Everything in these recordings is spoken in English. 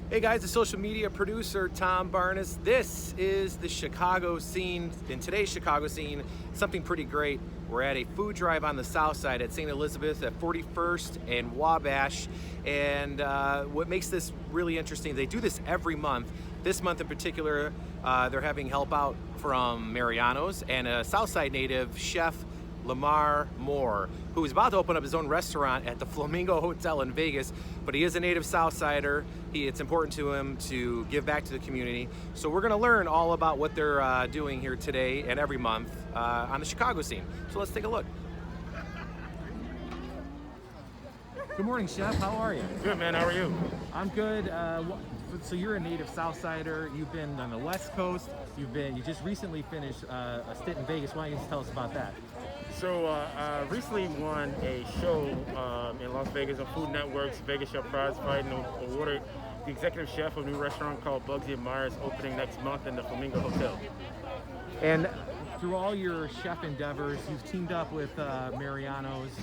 Hey guys, the social media producer Tom Barnes. This is the Chicago scene. In today's Chicago scene, something pretty great. We're at a food drive on the south side at St. Elizabeth at 41st and Wabash. And what makes this really interesting, they do this every month. This month in particular, they're having help out from Mariano's and a Southside native, Chef Lamar Moore, who is about to open up his own restaurant at the Flamingo Hotel in Vegas, but he is a native Southsider. It's important to him to give back to the community. So we're gonna learn all about what they're doing here today and every month on the Chicago scene. So let's take a look. Good morning, Chef. How are you? Good, man. How are you? I'm good. So you're a native Southsider. You've been on the West Coast. You just recently finished a stint in Vegas. Why don't you tell us about that? So I recently won a show in Las Vegas on Food Network's Vegas Chef Prize Fight and awarded the executive chef of a new restaurant called Bugsy and Myers, opening next month in the Flamingo Hotel. And through all your chef endeavors, you've teamed up with Mariano's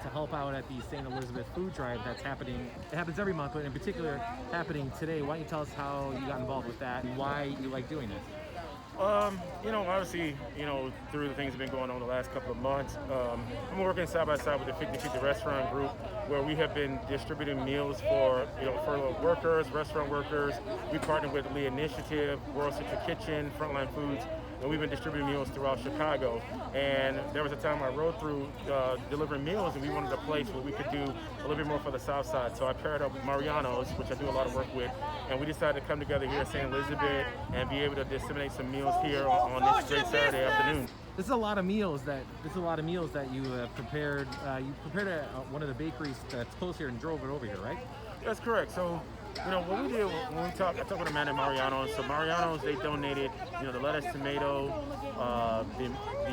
to help out at the St. Elizabeth food drive that's happening. It happens every month, but in particular happening today. Why don't you tell us how you got involved with that and why you like doing this? Obviously, through the things that have been going on the last couple of months, I'm working side by side with the 50/50 restaurant group, where we have been distributing meals for workers, restaurant workers. We partnered with Lee Initiative, World Central Kitchen, Frontline Foods, and we've been distributing meals throughout Chicago. And there was a time I rode through delivering meals, and we wanted a place where we could do a little bit more for the South Side. So I paired up with Mariano's, which I do a lot of work with, and we decided to come together here at St. Elizabeth and be able to disseminate some meals here on this great Saturday afternoon. This is a lot of meals that you have prepared. You prepared at one of the bakeries that's close here and drove it over here, right? That's correct. So, what we did when I talked with a man at Mariano's. So Mariano's, they donated, the lettuce, tomato, the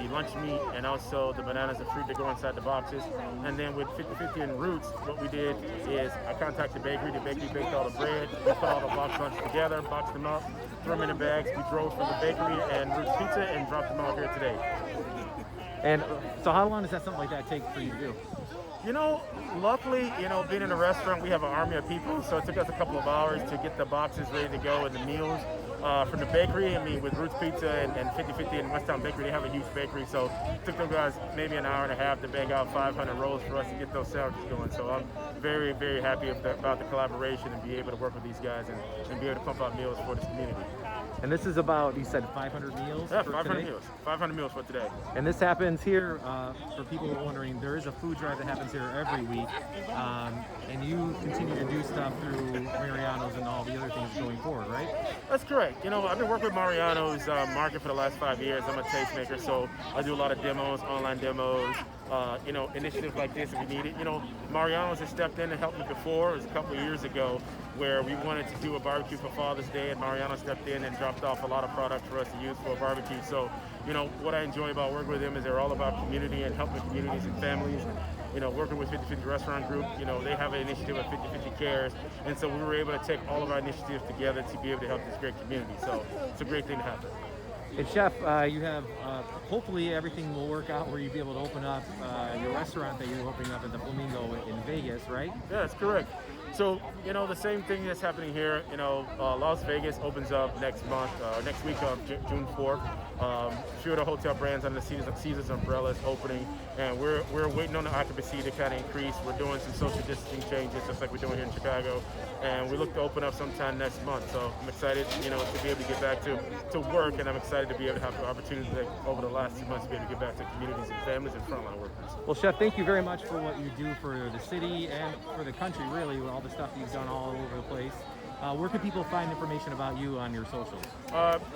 lunch meat, and also the bananas and fruit that go inside the boxes. And then with 50/50 and Roots, what we did is I contacted the bakery. The bakery baked all the bread. We put all the box lunches together, boxed them up, threw them in the bags. We drove from the bakery and Roots Pizza and dropped them off here today. And so how long does something like that take for you to do? Luckily, being in a restaurant, we have an army of people, so it took us a couple of hours to get the boxes ready to go and the meals. From the bakery, with Roots Pizza and 50/50 and Westtown Bakery, they have a huge bakery, so it took them guys maybe an hour and a half to bang out 500 rolls for us to get those sandwiches going. So I'm very, very happy about the collaboration and be able to work with these guys and be able to pump out meals for this community. And this is about, you said 500 meals? Yeah, for 500 today? meals. 500 meals for today. And this happens here, for people who are wondering, there is a food drive that happens here every week. And you continue to do stuff through Mariano's and all the other things going forward, right? That's correct. I've been working with Mariano's market for the last 5 years. I'm a tastemaker, so I do a lot of demos, online demos, initiatives like this if we need it. Mariano's has stepped in and helped me before. It was a couple of years ago where we wanted to do a barbecue for Father's Day, and Mariano stepped in and dropped off a lot of products for us to use for a barbecue. So, what I enjoy about working with them is they're all about community and helping communities and families. Working with 50/50 Restaurant Group, they have an initiative of 50/50 Cares, and so we were able to take all of our initiatives together to be able to help this great community. So it's a great thing to happen. And Chef, you have, hopefully everything will work out where you'll be able to open up your restaurant that you're opening up at the Flamingo in Vegas, right? Yeah, that's correct. So, the same thing that's happening here, Las Vegas opens up next week of June 4th. A few of the hotel brands under the Caesars umbrella is opening, and we're waiting on the occupancy to kind of increase. We're doing some social distancing changes, just like we're doing here in Chicago, and we look to open up sometime next month. So I'm excited, to be able to get back to work, and I'm excited to be able to have the opportunity over the last 2 months to be able to get back to communities and families and frontline workers. Well, Chef, thank you very much for what you do for the city and for the country, really, with all the stuff you've done all over the place. Where can people find information about you on your socials?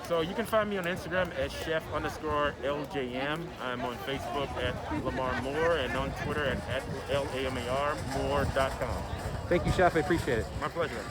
So you can find me on Instagram at chef_LJM. I'm on Facebook at Lamar Moore and on Twitter at LAMARmore.com. Thank you, Chef. I appreciate it. My pleasure.